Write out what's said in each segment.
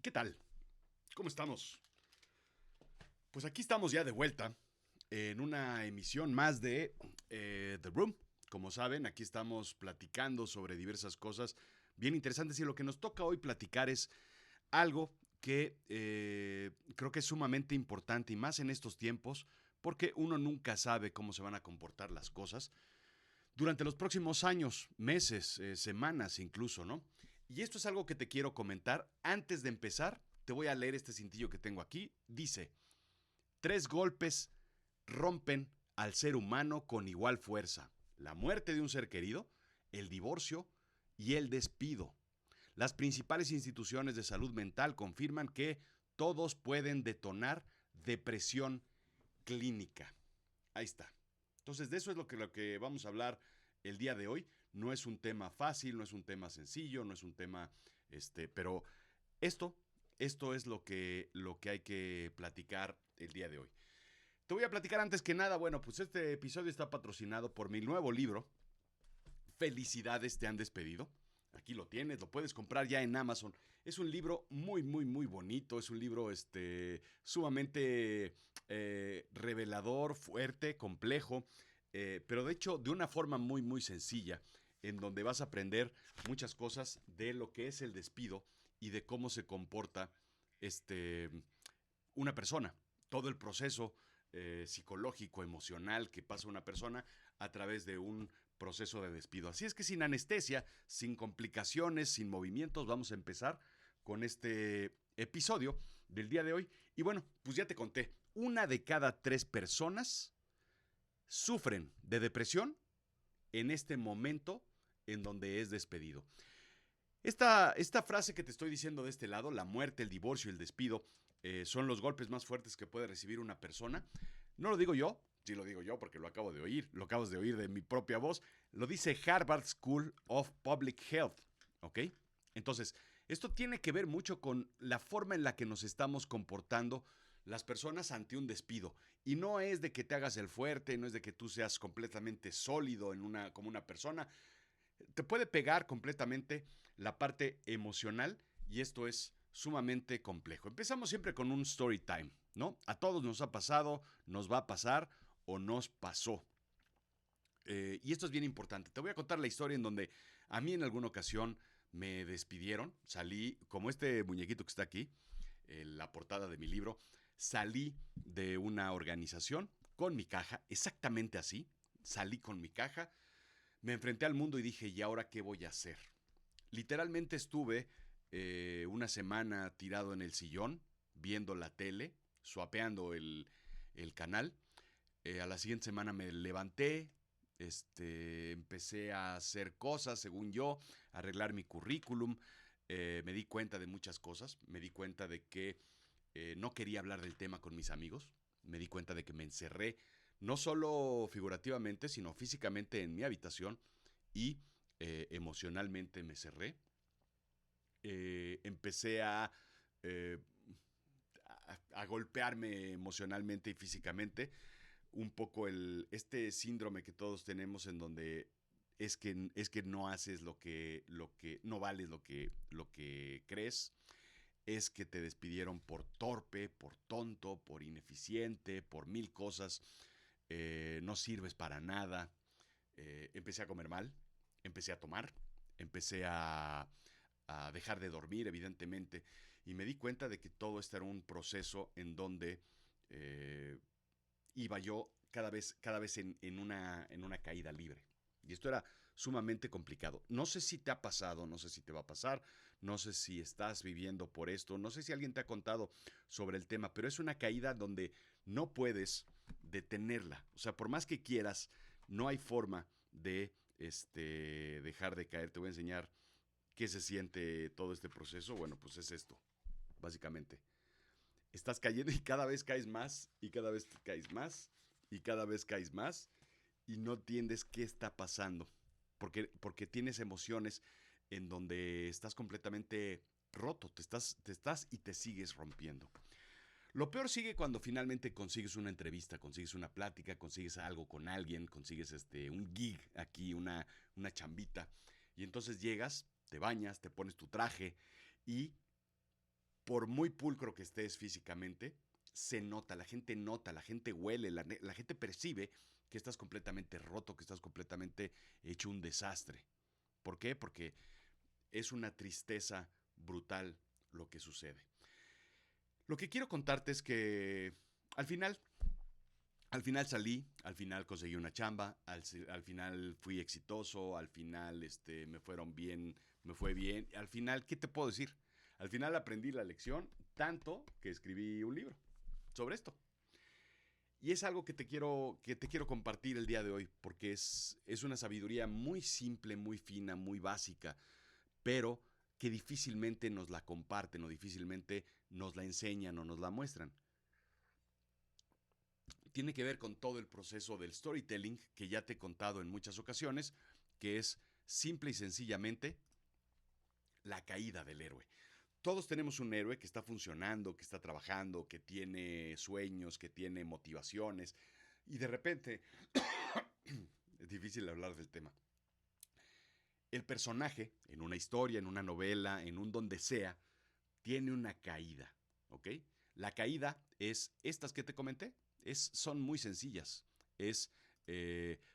¿Qué tal? ¿Cómo estamos? Pues aquí estamos ya de vuelta en una emisión más de The Room. Como saben, aquí estamos platicando sobre diversas cosas bien interesantes y lo que nos toca hoy platicar es algo que creo que es sumamente importante y más en estos tiempos porque uno nunca sabe cómo se van a comportar las cosas durante los próximos años, meses, semanas incluso, ¿no? Y esto es algo que te quiero comentar. Antes de empezar, te voy a leer este cintillo que tengo aquí. Dice, tres golpes rompen al ser humano con igual fuerza. La muerte de un ser querido, el divorcio y el despido. Las principales instituciones de salud mental confirman que todos pueden detonar depresión clínica. Ahí está. Entonces, de eso es lo que vamos a hablar el día de hoy. No es un tema fácil, no es un tema sencillo, no es un tema, pero esto, esto es lo que hay que platicar el día de hoy. Te voy a platicar antes que nada, bueno, pues este episodio está patrocinado por mi nuevo libro, Felicidades te han despedido. Aquí lo tienes, lo puedes comprar ya en Amazon. Es un libro muy, muy, muy bonito. Es un libro sumamente revelador, fuerte, complejo, pero de hecho de una forma muy, muy sencilla, en donde vas a aprender muchas cosas de lo que es el despido y de cómo se comporta este, una persona. Todo el proceso psicológico, emocional que pasa una persona a través de un proceso de despido. Así es que sin anestesia, sin complicaciones, sin movimientos, vamos a empezar con este episodio del día de hoy. Y bueno, pues ya te conté, una de cada tres personas sufren de depresión en este momento en donde es despedido. Esta frase que te estoy diciendo de este lado, la muerte, el divorcio, el despido, son los golpes más fuertes que puede recibir una persona. No lo digo yo, sí lo digo yo porque lo acabo de oír, lo acabas de oír de mi propia voz. Lo dice Harvard School of Public Health, ¿ok? Entonces, esto tiene que ver mucho con la forma en la que nos estamos comportando las personas ante un despido. Y no es de que te hagas el fuerte, no es de que tú seas completamente sólido como una persona, te puede pegar completamente la parte emocional y esto es sumamente complejo. Empezamos siempre con un story time, ¿no? A todos nos ha pasado, nos va a pasar o nos pasó. Y esto es bien importante. Te voy a contar la historia en donde a mí en alguna ocasión me despidieron. Salí, como este muñequito que está aquí, la portada de mi libro, salí de una organización con mi caja, exactamente así. Salí con mi caja, me enfrenté al mundo y dije, ¿y ahora qué voy a hacer? Literalmente estuve una semana tirado en el sillón, viendo la tele, suapeando el canal. A la siguiente semana me levanté, empecé a hacer cosas, según yo, arreglar mi currículum. Me di cuenta de muchas cosas. Me di cuenta de que no quería hablar del tema con mis amigos. Me di cuenta de que me encerré, no solo figurativamente, sino físicamente en mi habitación y emocionalmente me cerré. Empecé eh, a golpearme emocionalmente y físicamente. Un poco este síndrome que todos tenemos en donde es que no haces lo que no vales lo que crees, es que te despidieron por torpe, por tonto, por ineficiente, por mil cosas, no sirves para nada. Empecé a comer mal, empecé a tomar, empecé a dejar de dormir, evidentemente, y me di cuenta de que todo esto era un proceso en donde eh, iba yo cada vez en una caída libre. Y esto era sumamente complicado. No sé si te ha pasado, no sé si te va a pasar, no sé si estás viviendo por esto, no sé si alguien te ha contado sobre el tema, pero es una caída donde no puedes detenerla. O sea, por más que quieras, no hay forma de dejar de caer. Te voy a enseñar qué se siente todo este proceso. Bueno, pues es esto, básicamente. Estás cayendo y cada vez caes más y cada vez caes más y cada vez caes más y no entiendes qué está pasando. Porque tienes emociones en donde estás completamente roto, te estás y te sigues rompiendo. Lo peor sigue cuando finalmente consigues una entrevista, consigues una plática, consigues algo con alguien, consigues un gig aquí, una chambita. Y entonces llegas, te bañas, te pones tu traje y por muy pulcro que estés físicamente, se nota, la gente huele, la gente percibe que estás completamente roto, que estás completamente hecho un desastre. ¿Por qué? Porque es una tristeza brutal lo que sucede. Lo que quiero contarte es que al final, al final salí, al final conseguí una chamba, al final fui exitoso, al final me fueron bien, me fue bien. Al final, ¿qué te puedo decir? Al final aprendí la lección tanto que escribí un libro sobre esto. Y es algo que te quiero compartir el día de hoy, porque es una sabiduría muy simple, muy fina, muy básica, pero que difícilmente nos la comparten o difícilmente nos la enseñan o nos la muestran. Tiene que ver con todo el proceso del storytelling que ya te he contado en muchas ocasiones, que es simple y sencillamente la caída del héroe. Todos tenemos un héroe que está funcionando, que está trabajando, que tiene sueños, que tiene motivaciones, y de repente es difícil hablar del tema. El personaje, en una historia, en una novela, en un donde sea, tiene una caída, ¿ok? La caída es estas que te comenté, son muy sencillas. Es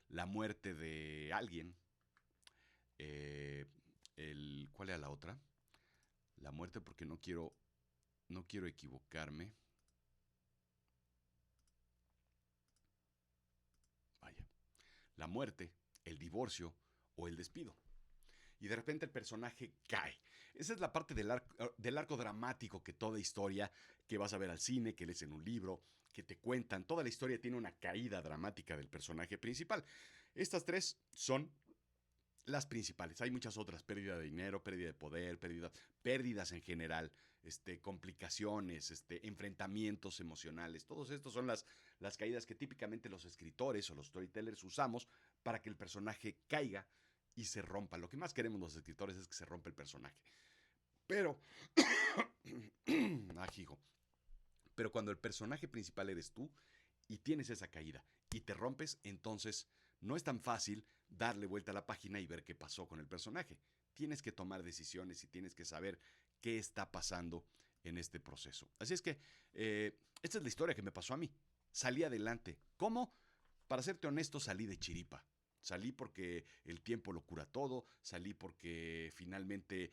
la muerte de alguien. eh, ¿Cuál era la otra? La muerte porque no quiero equivocarme. Vaya. La muerte, el divorcio o el despido. Y de repente el personaje cae. Esa es la parte del arco dramático que toda historia que vas a ver al cine, que lees en un libro, que te cuentan, toda la historia tiene una caída dramática del personaje principal. Estas tres son las principales. Hay muchas otras: pérdida de dinero, pérdida de poder, pérdidas en general, complicaciones, enfrentamientos emocionales. Todos estos son las caídas que típicamente los escritores o los storytellers usamos para que el personaje caiga y se rompa. Lo que más queremos los escritores es que se rompa el personaje. Pero, hijo. Pero cuando el personaje principal eres tú y tienes esa caída y te rompes, entonces no es tan fácil darle vuelta a la página y ver qué pasó con el personaje. Tienes que tomar decisiones y tienes que saber qué está pasando en este proceso. Así es que esta es la historia que me pasó a mí. Salí adelante. ¿Cómo? Para serte honesto, salí de chiripa. Salí porque el tiempo lo cura todo, salí porque finalmente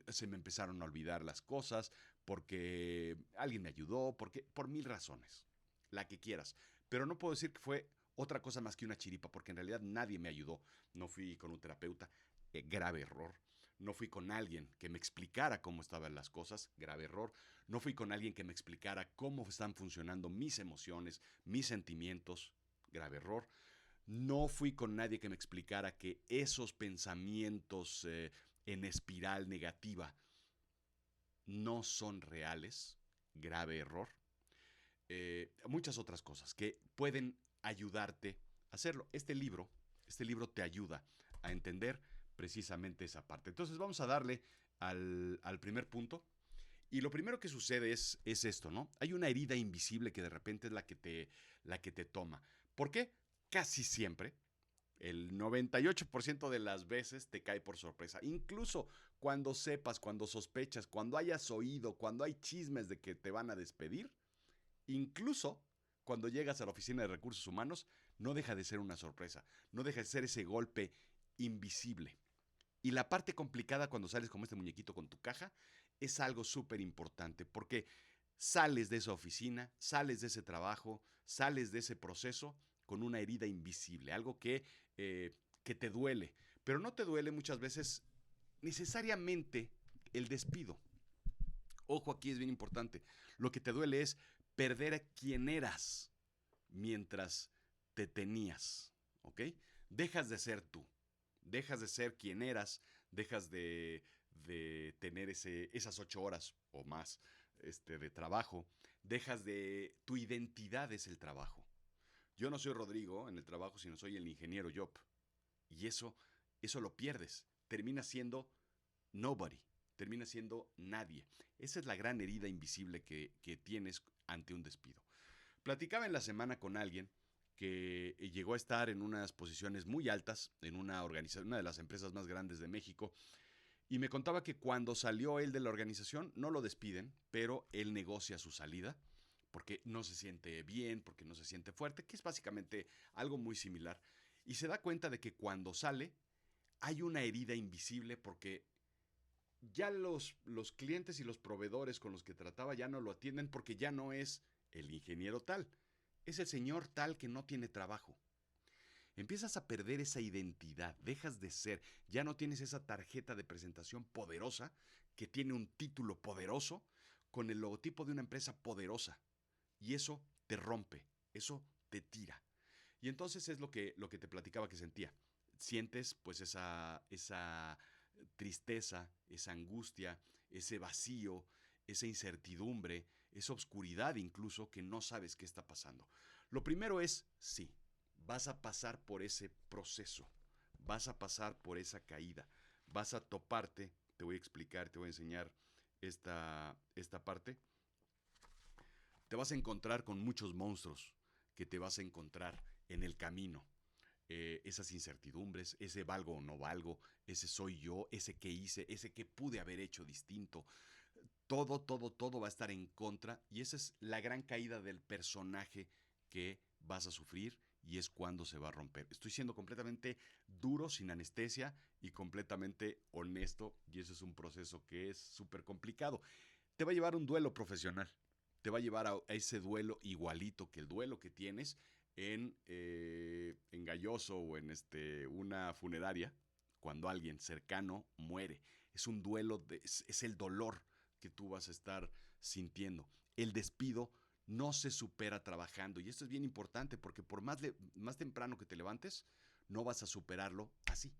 se me empezaron a olvidar las cosas, porque alguien me ayudó, por mil razones, la que quieras. Pero no puedo decir que fue otra cosa más que una chiripa, porque en realidad nadie me ayudó. No fui con un terapeuta, grave error. No fui con alguien que me explicara cómo estaban las cosas, grave error. No fui con alguien que me explicara cómo están funcionando mis emociones, mis sentimientos, grave error. No fui con nadie que me explicara que esos pensamientos en espiral negativa no son reales, grave error. Muchas otras cosas que pueden ayudarte a hacerlo. Este libro te ayuda a entender precisamente esa parte. Entonces vamos a darle al primer punto. Y lo primero que sucede es esto, ¿no? Hay una herida invisible que de repente es la que te toma. ¿Por qué? Casi siempre, el 98% de las veces te cae por sorpresa. Incluso cuando sepas, cuando sospechas, cuando hayas oído, cuando hay chismes de que te van a despedir, incluso cuando llegas a la oficina de recursos humanos, no deja de ser una sorpresa, no deja de ser ese golpe invisible. Y la parte complicada cuando sales como este muñequito con tu caja es algo súper importante, porque sales de esa oficina, sales de ese trabajo, sales de ese proceso con una herida invisible, algo que te duele, pero no te duele muchas veces necesariamente el despido. Ojo, aquí es bien importante. Lo que te duele es perder a quien eras mientras te tenías, ¿ok? Dejas de ser tú, dejas de ser quien eras, dejas de tener esas 8 horas o más de trabajo, dejas de... Tu identidad es el trabajo. Yo no soy Rodrigo en el trabajo, sino soy el ingeniero Job. Y eso lo pierdes. Termina siendo nobody, termina siendo nadie. Esa es la gran herida invisible que tienes ante un despido. Platicaba en la semana con alguien que llegó a estar en unas posiciones muy altas en una organización, una de las empresas más grandes de México, Y me contaba que cuando salió él de la organización, no lo despiden, pero él negocia su salida porque no se siente bien, porque no se siente fuerte, que es básicamente algo muy similar. Y se da cuenta de que cuando sale hay una herida invisible porque ya los clientes y los proveedores con los que trataba ya no lo atienden porque ya no es el ingeniero tal, es el señor tal que no tiene trabajo. Empiezas a perder esa identidad, dejas de ser, ya no tienes esa tarjeta de presentación poderosa que tiene un título poderoso con el logotipo de una empresa poderosa. Y eso te rompe, eso te tira. Y entonces es lo que te platicaba que sentía. Sientes pues esa tristeza, esa angustia, ese vacío, esa incertidumbre, esa oscuridad incluso que no sabes qué está pasando. Lo primero es, sí, vas a pasar por ese proceso, vas a pasar por esa caída, vas a toparte, te voy a explicar, te voy a enseñar esta parte, te vas a encontrar con muchos monstruos que te vas a encontrar en el camino. Esas incertidumbres, ese valgo o no valgo, ese soy yo, ese que hice, ese que pude haber hecho distinto. Todo va a estar en contra y esa es la gran caída del personaje que vas a sufrir y es cuando se va a romper. Estoy siendo completamente duro, sin anestesia y completamente honesto y eso es un proceso que es súper complicado. Te va a llevar un duelo profesional, te va a llevar a ese duelo igualito que el duelo que tienes en Galloso o en una funeraria, cuando alguien cercano muere. Es un duelo, es el dolor que tú vas a estar sintiendo. El despido no se supera trabajando. Y esto es bien importante porque por más temprano que te levantes, no vas a superarlo así.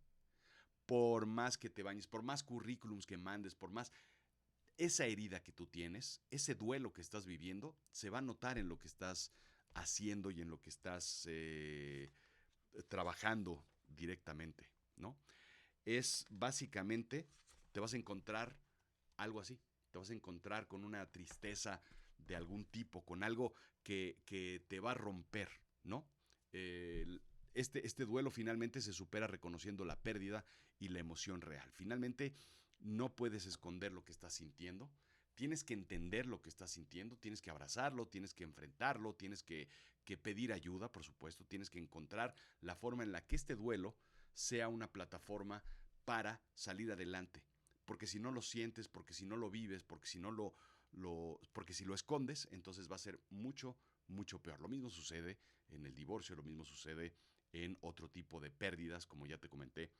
Por más que te bañes, por más currículums que mandes, por más esa herida que tú tienes, ese duelo que estás viviendo, se va a notar en lo que estás haciendo y en lo que estás trabajando directamente, ¿no? Es básicamente, te vas a encontrar algo así, te vas a encontrar con una tristeza de algún tipo, con algo que te va a romper, ¿no? Este duelo finalmente se supera reconociendo la pérdida y la emoción real. Finalmente, no puedes esconder lo que estás sintiendo. Tienes que entender lo que estás sintiendo, tienes que abrazarlo, tienes que enfrentarlo, tienes que pedir ayuda, por supuesto, tienes que encontrar la forma en la que este duelo sea una plataforma para salir adelante. Porque si no lo sientes, porque si no lo vives, porque si no porque si lo escondes, entonces va a ser mucho, mucho peor. Lo mismo sucede en el divorcio, lo mismo sucede en otro tipo de pérdidas, como ya te comenté,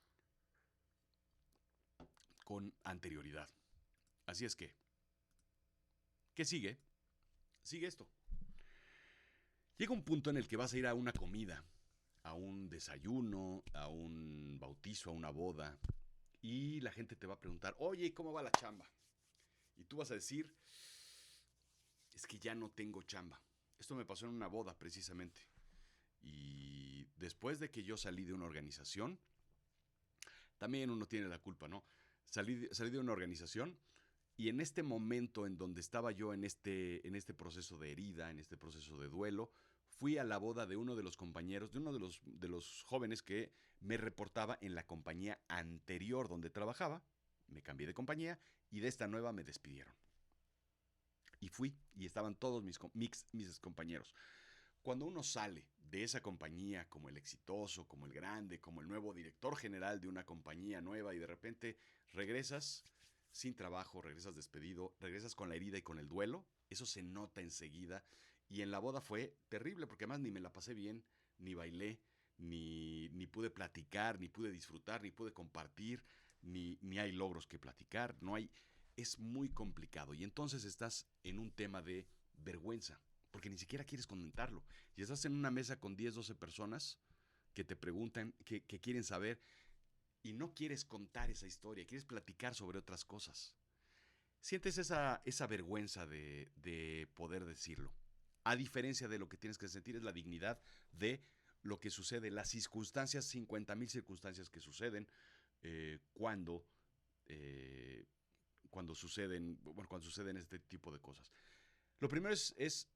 con anterioridad. Así es que, ¿qué sigue? Sigue esto. Llega un punto en el que vas a ir a una comida, a un desayuno, a un bautizo, a una boda, y la gente te va a preguntar, oye, ¿cómo va la chamba? Y tú vas a decir, es que ya no tengo chamba. Esto me pasó en una boda precisamente. Y después de que yo salí de una organización, también uno tiene la culpa, ¿no? Salí de una organización y en este momento en donde estaba yo en este proceso de herida, en este proceso de duelo, fui a la boda de uno de los compañeros, de uno de los jóvenes que me reportaba en la compañía anterior donde trabajaba. Me cambié de compañía y de esta nueva me despidieron. Y fui y estaban todos mis compañeros. Cuando uno sale de esa compañía como el exitoso, como el grande, como el nuevo director general de una compañía nueva y de repente regresas sin trabajo, regresas despedido, regresas con la herida y con el duelo, eso se nota enseguida. Y en la boda fue terrible porque además ni me la pasé bien, ni bailé, ni pude platicar, ni pude disfrutar, ni pude compartir, ni hay logros que platicar, no hay, es muy complicado. Y entonces estás en un tema de vergüenza porque ni siquiera quieres comentarlo. Y estás en una mesa con 10, 12 personas que te preguntan, que quieren saber, y no quieres contar esa historia, quieres platicar sobre otras cosas. Sientes esa vergüenza de poder decirlo. A diferencia de lo que tienes que sentir es la dignidad de lo que sucede, las circunstancias, 50,000 circunstancias que suceden cuando, eh, cuando suceden este tipo de cosas. Lo primero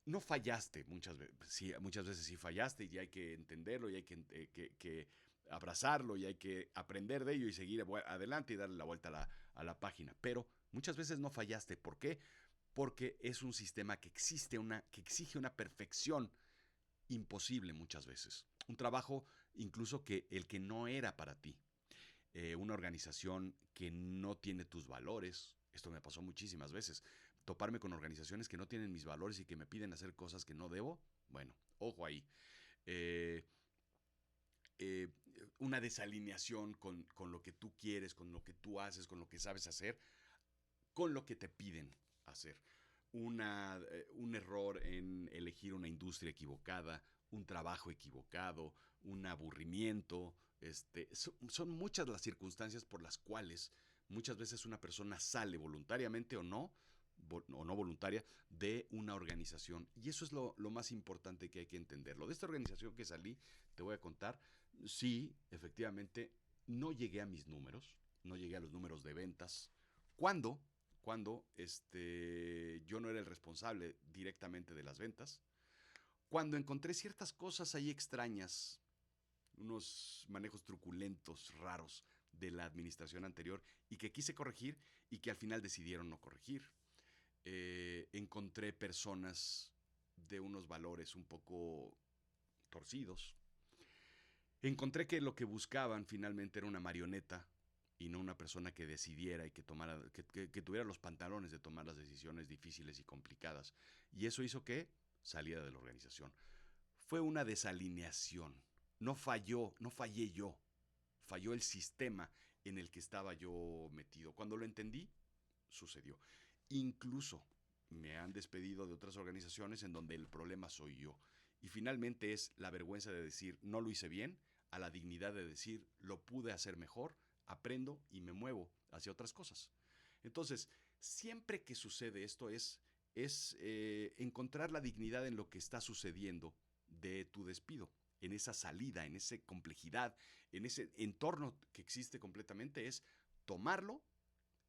no fallaste muchas veces. Sí, muchas veces sí fallaste y hay que entenderlo y hay que abrazarlo y hay que aprender de ello y seguir adelante y darle la vuelta a la página. Pero muchas veces no fallaste. ¿Por qué? Porque es un sistema que exige una perfección imposible muchas veces. Un trabajo incluso que el que no era para ti. Una organización que no tiene tus valores. Esto me pasó muchísimas veces. Toparme con organizaciones que no tienen mis valores y que me piden hacer cosas que no debo. Bueno, ojo ahí. Eh, eh, una desalineación con lo que tú quieres, con lo que tú haces, con lo que sabes hacer, con lo que te piden hacer. Un error en elegir una industria equivocada, un trabajo equivocado, un aburrimiento. Son muchas las circunstancias por las cuales muchas veces una persona sale voluntariamente o no voluntaria, de una organización. Y eso es lo más importante que hay que entenderlo. De esta organización que salí, te voy a contar, sí, efectivamente, no llegué a mis números, no llegué a los números de ventas. ¿Cuándo? Cuando yo no era el responsable directamente de las ventas, cuando encontré ciertas cosas ahí extrañas, unos manejos truculentos, raros de la administración anterior y que quise corregir y que al final decidieron no corregir. Encontré personas de unos valores un poco torcidos. Encontré que lo que buscaban finalmente era una marioneta y no una persona que decidiera y que tuviera los pantalones de tomar las decisiones difíciles y complicadas. Y eso hizo que saliera de la organización. Fue una desalineación. No fallé yo. Falló el sistema en el que estaba yo metido. Cuando lo entendí, sucedió. Incluso me han despedido de otras organizaciones en donde el problema soy yo. Y finalmente es la vergüenza de decir no lo hice bien, a la dignidad de decir lo pude hacer mejor, aprendo y me muevo hacia otras cosas. Entonces, siempre que sucede esto es encontrar la dignidad en lo que está sucediendo de tu despido, en esa salida, en esa complejidad, en ese entorno que existe completamente, es tomarlo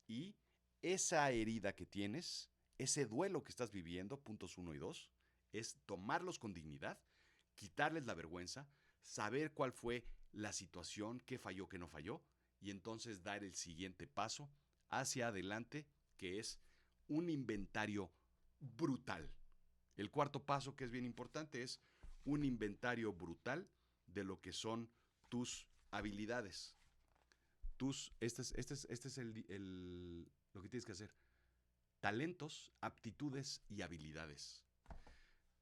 y esa herida que tienes, ese duelo que estás viviendo, puntos 1 y 2, es tomarlos con dignidad, quitarles la vergüenza, saber cuál fue la situación, qué falló, qué no falló, y entonces dar el siguiente paso hacia adelante, que es un inventario brutal. El cuarto paso, que es bien importante, es un inventario brutal de lo que son tus habilidades. Este es lo que tienes que hacer. Talentos, aptitudes y habilidades.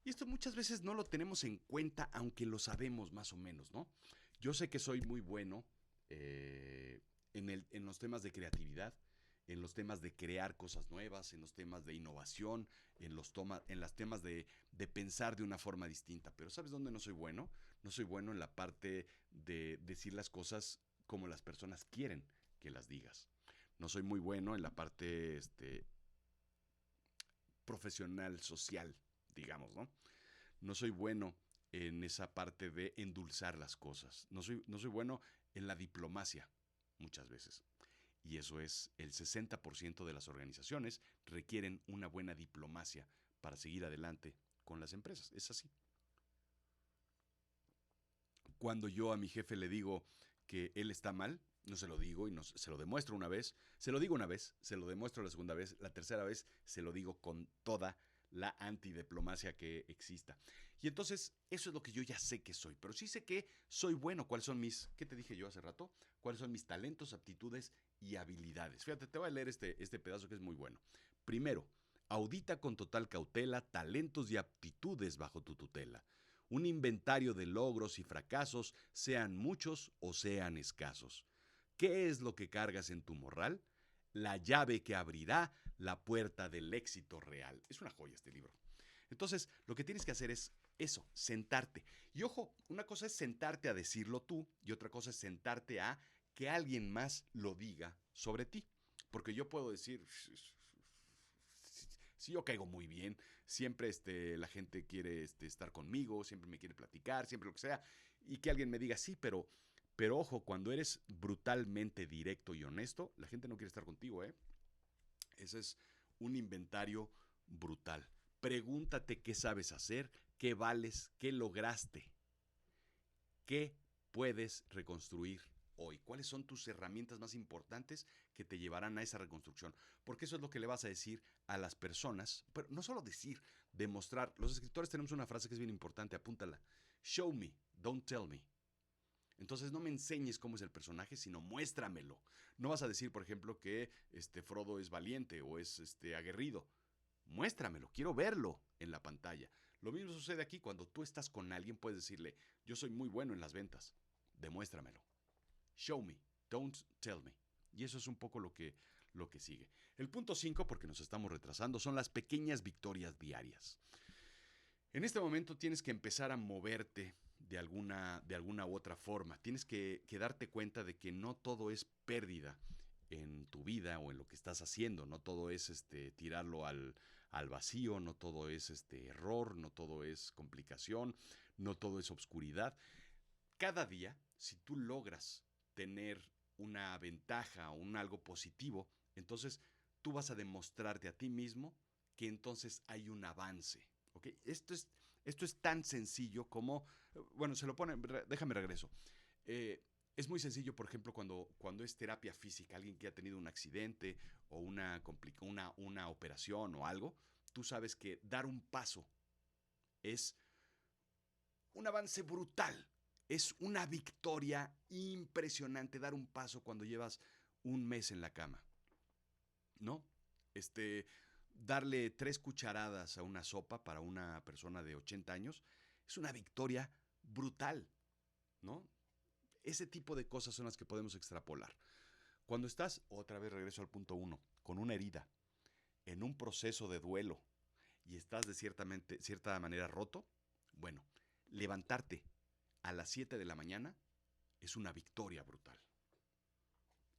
Y esto muchas veces no lo tenemos en cuenta, aunque lo sabemos más o menos, ¿no? Yo sé que soy muy bueno en los temas de creatividad, en los temas de crear cosas nuevas, en los temas de innovación, en los temas de pensar de una forma distinta. Pero ¿sabes dónde no soy bueno? No soy bueno en la parte de decir las cosas como las personas quieren que las digas. No soy muy bueno en la parte profesional, social, digamos, ¿no? No soy bueno en esa parte de endulzar las cosas. No soy bueno en la diplomacia, muchas veces. Y eso es el 60% de las organizaciones requieren una buena diplomacia para seguir adelante con las empresas. Es así. Cuando yo a mi jefe le digo que él está mal, no se lo digo y no, se lo demuestro una vez, se lo digo una vez, se lo demuestro la segunda vez, la tercera vez se lo digo con toda la antidiplomacia que exista. Y entonces, eso es lo que yo ya sé que soy, pero sí sé que soy bueno. ¿Cuáles son ¿qué te dije yo hace rato? ¿Cuáles son mis talentos, aptitudes y habilidades? Fíjate, te voy a leer este pedazo que es muy bueno. Primero, audita con total cautela talentos y aptitudes bajo tu tutela. Un inventario de logros y fracasos, sean muchos o sean escasos. ¿Qué es lo que cargas en tu morral? La llave que abrirá la puerta del éxito real. Es una joya este libro. Entonces, lo que tienes que hacer es eso, sentarte. Y ojo, una cosa es sentarte a decirlo tú y otra cosa es sentarte a que alguien más lo diga sobre ti. Porque yo puedo decir, sí, yo caigo muy bien, siempre la gente quiere estar conmigo, siempre me quiere platicar, siempre lo que sea, y que alguien me diga, sí, pero ojo, cuando eres brutalmente directo y honesto, la gente no quiere estar contigo, ¿eh? Ese es un inventario brutal. Pregúntate qué sabes hacer, qué vales, qué lograste, qué puedes reconstruir hoy? ¿Cuáles son tus herramientas más importantes que te llevarán a esa reconstrucción? Porque eso es lo que le vas a decir a las personas, pero no solo decir, demostrar. Los escritores tenemos una frase que es bien importante, apúntala. Show me, don't tell me. Entonces no me enseñes cómo es el personaje, sino muéstramelo. No vas a decir, por ejemplo, que Frodo es valiente o es aguerrido. Muéstramelo, quiero verlo en la pantalla. Lo mismo sucede aquí cuando tú estás con alguien, puedes decirle, yo soy muy bueno en las ventas, demuéstramelo. Show me, don't tell me. Y eso es un poco lo que sigue. El punto 5, porque nos estamos retrasando, son las pequeñas victorias diarias. En este momento tienes que empezar a moverte de alguna u otra forma. Tienes que darte cuenta de que no todo es pérdida en tu vida o en lo que estás haciendo. No todo es tirarlo al vacío, no todo es error, no todo es complicación, no todo es obscuridad. Cada día, si tú logras tener una ventaja o un algo positivo, entonces tú vas a demostrarte a ti mismo que entonces hay un avance. ¿Okay? Esto es tan sencillo como, bueno, se lo pone, déjame regreso. Es muy sencillo, por ejemplo, cuando es terapia física, alguien que ha tenido un accidente o una operación o algo, tú sabes que dar un paso es un avance brutal. Es una victoria impresionante dar un paso cuando llevas un mes en la cama, ¿no? Darle 3 cucharadas a una sopa para una persona de 80 años es una victoria brutal, ¿no? Ese tipo de cosas son las que podemos extrapolar. Cuando estás, otra vez regreso al punto 1, con una herida, en un proceso de duelo y estás de cierta manera roto, bueno, levantarte a las 7 de la mañana es una victoria brutal.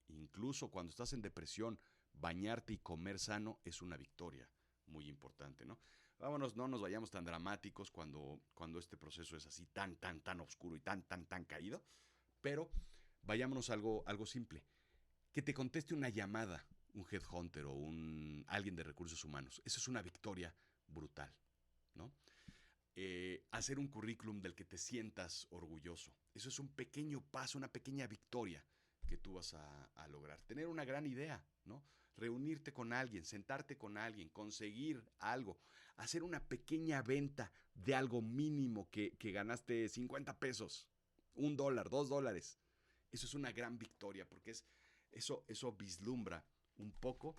Incluso cuando estás en depresión, bañarte y comer sano es una victoria muy importante, ¿no? Vámonos, no nos vayamos tan dramáticos cuando este proceso es así tan oscuro y tan caído, pero vayámonos a algo simple. Que te conteste una llamada, un headhunter o alguien de recursos humanos. Eso es una victoria brutal, ¿no? Hacer un currículum del que te sientas orgulloso. Eso es un pequeño paso, una pequeña victoria que tú vas a lograr. Tener una gran idea, ¿no? Reunirte con alguien, sentarte con alguien, conseguir algo, hacer una pequeña venta de algo mínimo que ganaste 50 pesos, $1, $2. Eso es una gran victoria porque eso vislumbra un poco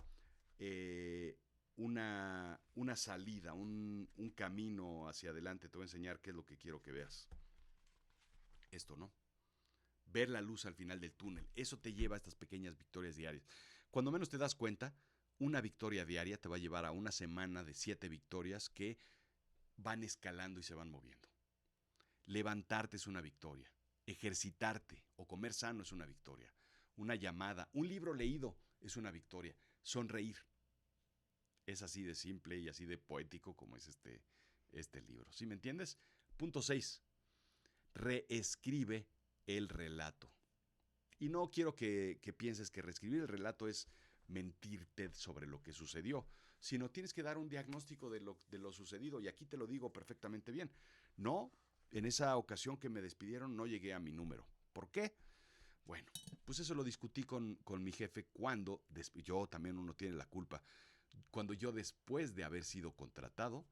una salida, un camino hacia adelante. Te voy a enseñar qué es lo que quiero que veas. Esto, ¿no? Ver la luz al final del túnel. Eso te lleva a estas pequeñas victorias diarias. Cuando menos te das cuenta, una victoria diaria te va a llevar a una semana de 7 victorias que van escalando y se van moviendo. Levantarte es una victoria. Ejercitarte o comer sano es una victoria. Una llamada, un libro leído es una victoria. Sonreír. Es así de simple y así de poético como es este libro. ¿Sí me entiendes? Punto 6. Reescribe el relato. Y no quiero que pienses que reescribir el relato es mentirte sobre lo que sucedió, sino tienes que dar un diagnóstico de lo sucedido. Y aquí te lo digo perfectamente bien. No, en esa ocasión que me despidieron no llegué a mi número. ¿Por qué? Bueno, pues eso lo discutí con mi jefe cuando, yo también uno tiene la culpa, cuando yo después de haber sido contratado,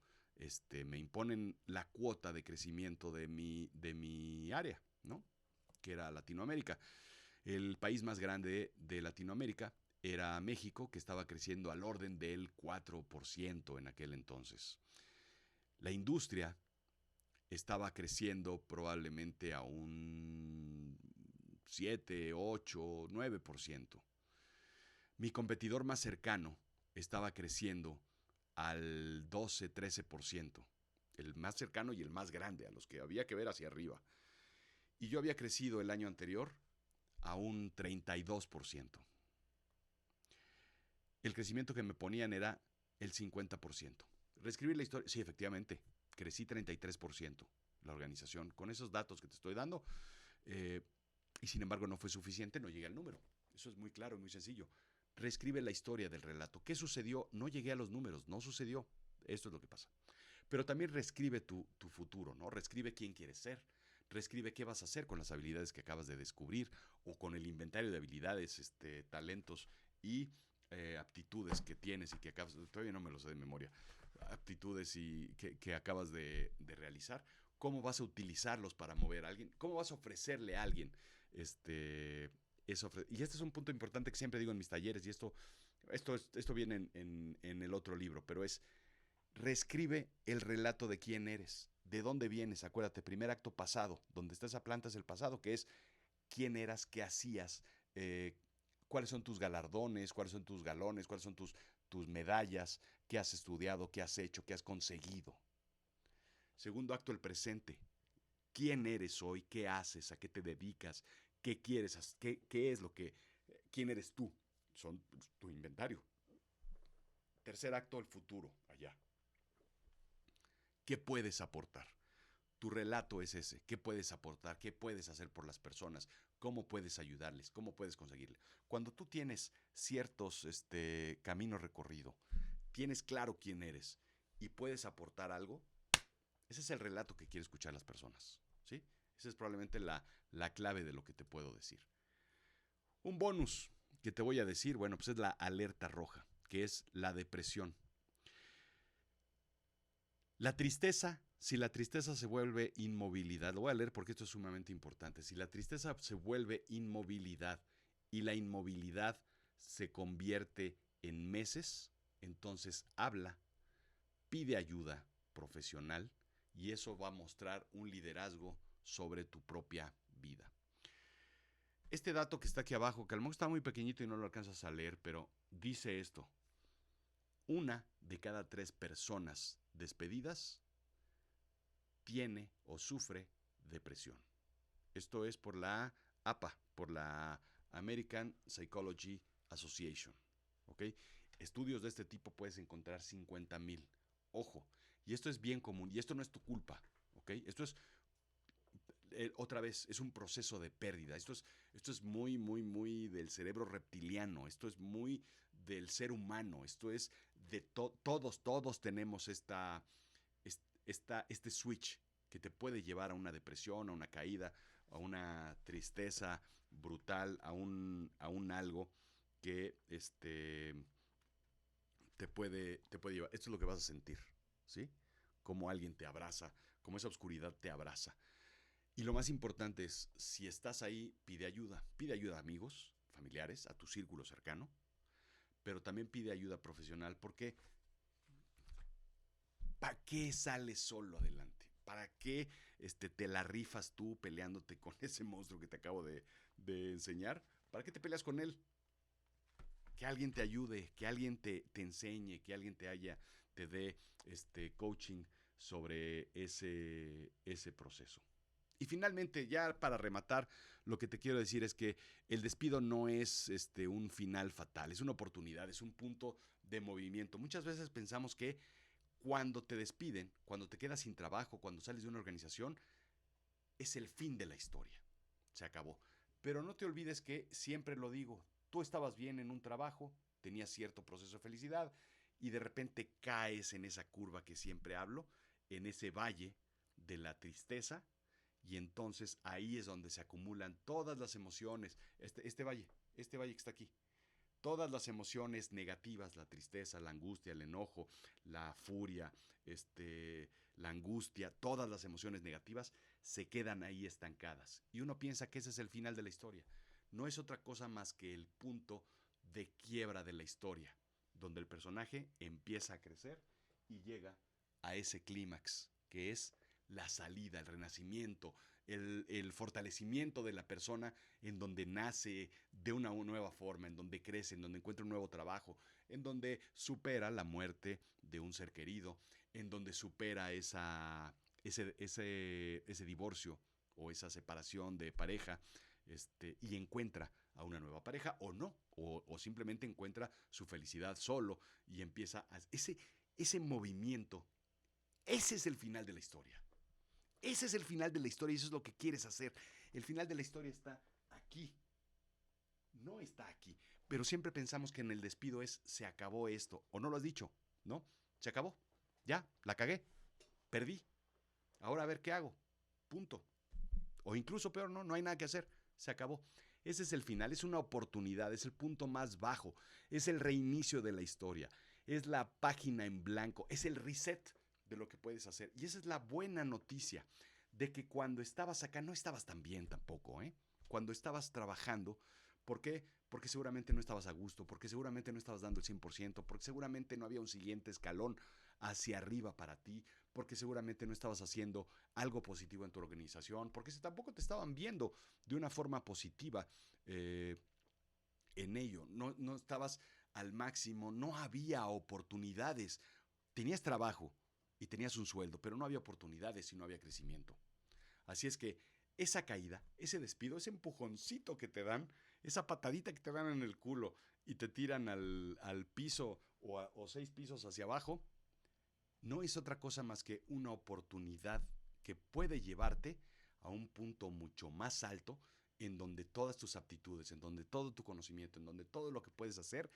me imponen la cuota de crecimiento de mi área, ¿no? Que era Latinoamérica. El país más grande de Latinoamérica era México, que estaba creciendo al orden del 4% en aquel entonces. La industria estaba creciendo probablemente a un 7, 8, 9%. Mi competidor más cercano estaba creciendo al 12, 13%. El más cercano y el más grande, a los que había que ver hacia arriba. Y yo había crecido el año anterior a un 32%. El crecimiento que me ponían era el 50%. Reescribir la historia, sí, efectivamente, crecí 33% la organización. Con esos datos que te estoy dando, y sin embargo no fue suficiente, no llegué al número. Eso es muy claro y muy sencillo. Reescribe la historia del relato. ¿Qué sucedió? No llegué a los números, no sucedió. Esto es lo que pasa. Pero también reescribe tu futuro, ¿no? Reescribe quién quieres ser. Reescribe qué vas a hacer con las habilidades que acabas de descubrir o con el inventario de habilidades, talentos y aptitudes que tienes y que acabas, todavía no me lo sé de memoria, aptitudes y que acabas de realizar. ¿Cómo vas a utilizarlos para mover a alguien? ¿Cómo vas a ofrecerle a alguien? Y este es un punto importante que siempre digo en mis talleres, y esto viene en el otro libro, pero es reescribe el relato de quién eres, de dónde vienes. Acuérdate, primer acto pasado, donde está esa planta es el pasado, que es quién eras, qué hacías, eh, cuáles son tus galardones, cuáles son tus galones, cuáles son tus medallas, qué has estudiado, qué has hecho, qué has conseguido. Segundo acto, el presente. ¿Quién eres hoy? ¿Qué haces? ¿A qué te dedicas? ¿Qué quieres? ¿Qué es lo que... ¿Quién eres tú? Son tu inventario. Tercer acto, el futuro, allá. ¿Qué puedes aportar? Tu relato es ese. ¿Qué puedes aportar? ¿Qué puedes hacer por las personas? ¿Cómo puedes ayudarles? ¿Cómo puedes conseguirle? Cuando tú tienes ciertos caminos recorrido, tienes claro quién eres y puedes aportar algo, ese es el relato que quieren escuchar las personas. ¿Sí? Esa es probablemente la clave de lo que te puedo decir. Un bonus que te voy a decir, bueno, pues es la alerta roja, que es la depresión. La tristeza, si la tristeza se vuelve inmovilidad, lo voy a leer porque esto es sumamente importante, si la tristeza se vuelve inmovilidad y la inmovilidad se convierte en meses, entonces habla, pide ayuda profesional y eso va a mostrar un liderazgo sobre tu propia vida. Este dato que está aquí abajo, que a lo mejor está muy pequeñito y no lo alcanzas a leer, pero dice esto: 1 de cada 3 personas despedidas tiene o sufre depresión. Esto es por la APA, por la American Psychology Association. ¿Ok? Estudios de este tipo puedes encontrar 50,000. Ojo, y esto es bien común, y esto no es tu culpa. ¿Ok? Esto es, otra vez, es un proceso de pérdida. Esto es muy, muy, muy del cerebro reptiliano. Esto es muy del ser humano. Esto es de todos tenemos este switch que te puede llevar a una depresión, a una caída, a una tristeza brutal, a un algo que te puede llevar. Esto es lo que vas a sentir, ¿sí? Como alguien te abraza, como esa oscuridad te abraza. Y lo más importante es, si estás ahí, pide ayuda a amigos, familiares, a tu círculo cercano, pero también pide ayuda profesional, porque ¿para qué sales solo adelante? ¿Para qué te la rifas tú peleándote con ese monstruo que te acabo de enseñar? ¿Para qué te peleas con él? Que alguien te ayude, que alguien te enseñe, que alguien te dé coaching sobre ese proceso. Y finalmente, ya para rematar, lo que te quiero decir es que el despido no es un final fatal, es una oportunidad, es un punto de movimiento. Muchas veces pensamos que cuando te despiden, cuando te quedas sin trabajo, cuando sales de una organización, es el fin de la historia. Se acabó. Pero no te olvides que, siempre lo digo, tú estabas bien en un trabajo, tenías cierto proceso de felicidad y de repente caes en esa curva que siempre hablo, en ese valle de la tristeza, y entonces ahí es donde se acumulan todas las emociones. Este valle que está aquí, todas las emociones negativas, la tristeza, la angustia, el enojo, la furia, la angustia, todas las emociones negativas se quedan ahí estancadas. Y uno piensa que ese es el final de la historia. No es otra cosa más que el punto de quiebra de la historia, donde el personaje empieza a crecer y llega a ese clímax, que es la salida, el renacimiento, el fortalecimiento de la persona, en donde nace de una nueva forma, en donde crece, en donde encuentra un nuevo trabajo, en donde supera la muerte de un ser querido, en donde supera ese divorcio o esa separación de pareja, y encuentra a una nueva pareja o no, o simplemente encuentra su felicidad solo y empieza ese movimiento. Ese es el final de la historia. Ese es el final de la historia y eso es lo que quieres hacer. El final de la historia está aquí. No está aquí. Pero siempre pensamos que en el despido se acabó esto. O no lo has dicho, ¿no? Se acabó. Ya, la cagué. Perdí. Ahora a ver qué hago. Punto. O incluso peor, no hay nada que hacer, se acabó. Ese es el final, es una oportunidad, es el punto más bajo, es el reinicio de la historia, es la página en blanco, es el reset de lo que puedes hacer. Y esa es la buena noticia, de que cuando estabas acá no estabas tan bien tampoco, ¿eh? Cuando estabas trabajando, ¿por qué? Porque seguramente no estabas a gusto, porque seguramente no estabas dando el 100%, porque seguramente no había un siguiente escalón hacia arriba para ti, porque seguramente no estabas haciendo algo positivo en tu organización, porque si tampoco te estaban viendo de una forma positiva eh, en ello, no estabas al máximo, no había oportunidades, tenías trabajo y tenías un sueldo, pero no había oportunidades y no había crecimiento. Así es que esa caída, ese despido, ese empujoncito que te dan, esa patadita que te dan en el culo y te tiran al piso o 6 pisos hacia abajo, no es otra cosa más que una oportunidad que puede llevarte a un punto mucho más alto en donde todas tus aptitudes, en donde todo tu conocimiento, en donde todo lo que puedes hacer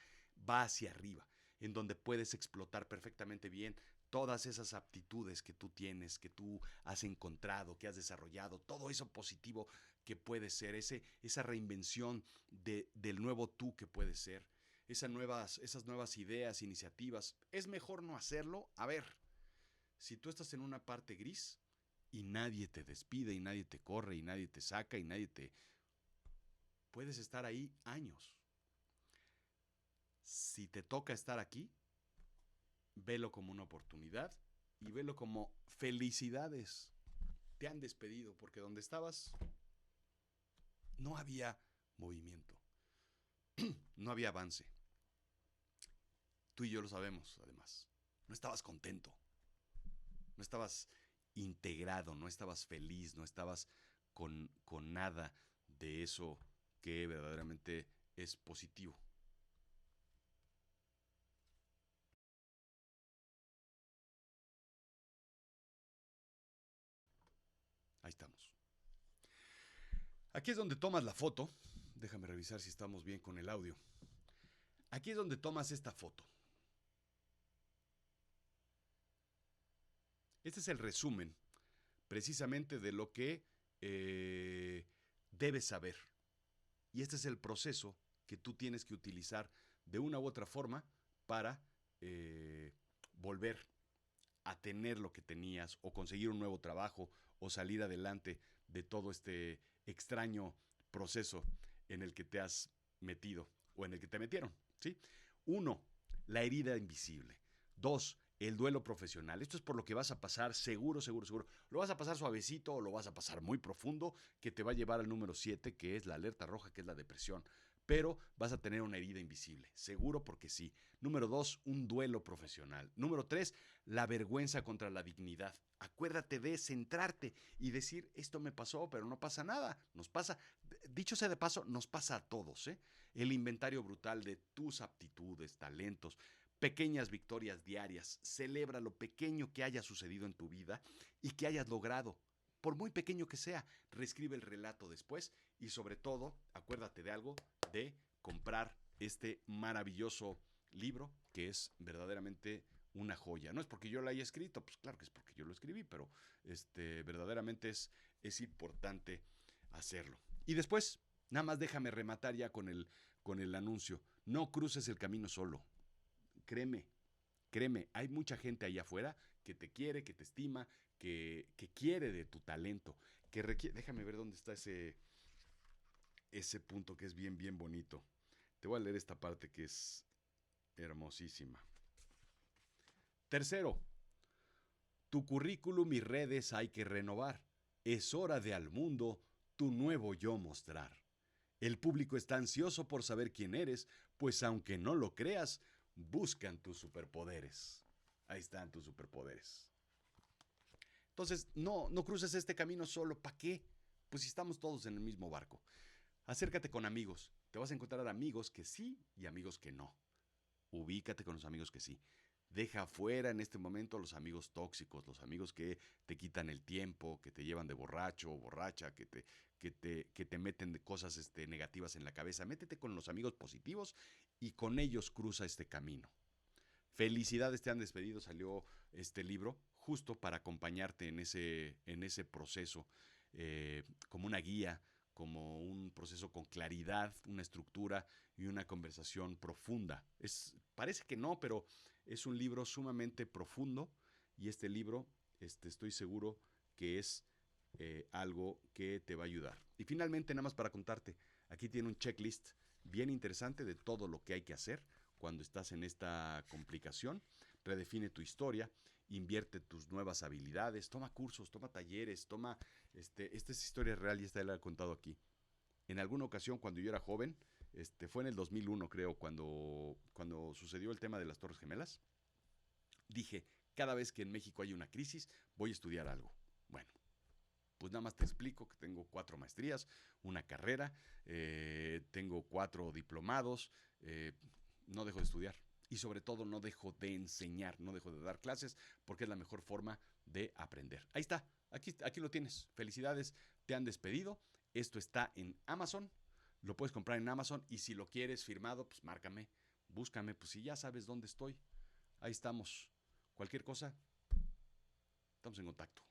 va hacia arriba, en donde puedes explotar perfectamente bien todas esas aptitudes que tú tienes, que tú has encontrado, que has desarrollado, todo eso positivo que puede ser, esa reinvención del nuevo tú que puede ser, esas nuevas ideas, iniciativas. Es mejor no hacerlo. A ver, si tú estás en una parte gris y nadie te despide y nadie te corre y nadie te saca y nadie te... Puedes estar ahí años. Si te toca estar aquí, velo como una oportunidad y velo como felicidades. Te han despedido porque donde estabas no había movimiento, no había avance. Tú y yo lo sabemos, además. No estabas contento, no estabas integrado, no estabas feliz, no estabas con nada de eso que verdaderamente es positivo. Ahí estamos. Aquí es donde tomas la foto. Déjame revisar si estamos bien con el audio. Aquí es donde tomas esta foto. Este es el resumen, precisamente, de lo que debes saber. Y este es el proceso que tú tienes que utilizar de una u otra forma para volver a tener lo que tenías o conseguir un nuevo trabajo o salir adelante de todo este extraño proceso en el que te has metido o en el que te metieron, ¿sí? Uno, la herida invisible. Dos, el duelo profesional. Esto es por lo que vas a pasar seguro, seguro, seguro. Lo vas a pasar suavecito o lo vas a pasar muy profundo, que te va a llevar al número 7, que es la alerta roja, que es la depresión. Pero vas a tener una herida invisible, seguro, porque sí. Número 2, un duelo profesional. Número 3, la vergüenza contra la dignidad. Acuérdate de centrarte y decir, esto me pasó, pero no pasa nada. Nos pasa, dicho sea de paso, nos pasa a todos, ¿eh? El inventario brutal de tus aptitudes, talentos, pequeñas victorias diarias. Celebra lo pequeño que haya sucedido en tu vida y que hayas logrado. Por muy pequeño que sea, reescribe el relato después y sobre todo, acuérdate de algo, de comprar este maravilloso libro que es verdaderamente una joya. No es porque yo lo haya escrito, pues claro que es porque yo lo escribí, pero verdaderamente es importante hacerlo. Y después, nada más déjame rematar ya con el anuncio. No cruces el camino solo. Créeme, créeme, hay mucha gente allá afuera que te quiere, que te estima, que quiere de tu talento, que requiere... Déjame ver dónde está ese punto que es bien, bien bonito. Te voy a leer esta parte que es hermosísima. Tercero, tu currículum y redes hay que renovar. Es hora de al mundo tu nuevo yo mostrar. El público está ansioso por saber quién eres, pues aunque no lo creas, buscan tus superpoderes. Ahí están tus superpoderes. Entonces, no cruces este camino solo. ¿Para qué? Pues si estamos todos en el mismo barco. Acércate con amigos. Te vas a encontrar amigos que sí y amigos que no. Ubícate con los amigos que sí. Deja fuera en este momento los amigos tóxicos, los amigos que te quitan el tiempo, que te llevan de borracho o borracha, que te meten de cosas negativas en la cabeza. Métete con los amigos positivos y con ellos cruza este camino. Felicidades, te han despedido. Salió este libro justo para acompañarte en ese proceso como una guía, como un proceso con claridad, una estructura y una conversación profunda. Parece que no, pero es un libro sumamente profundo y este libro estoy seguro que es algo que te va a ayudar. Y finalmente, nada más para contarte, aquí tiene un checklist bien interesante de todo lo que hay que hacer cuando estás en esta complicación. Redefine tu historia, invierte tus nuevas habilidades, toma cursos, toma talleres, toma... esta es historia real y esta la he contado aquí. En alguna ocasión, cuando yo era joven, fue en el 2001 creo, cuando sucedió el tema de las Torres Gemelas, dije, cada vez que en México hay una crisis, voy a estudiar algo. Bueno, pues nada más te explico que tengo 4 maestrías, una carrera, tengo 4 diplomados, no dejo de estudiar y sobre todo no dejo de enseñar, no dejo de dar clases porque es la mejor forma de aprender. Ahí está, aquí lo tienes. Felicidades, te han despedido. Esto está en Amazon, lo puedes comprar en Amazon y si lo quieres firmado, pues márcame, búscame, pues si ya sabes dónde estoy. Ahí estamos. Cualquier cosa, estamos en contacto.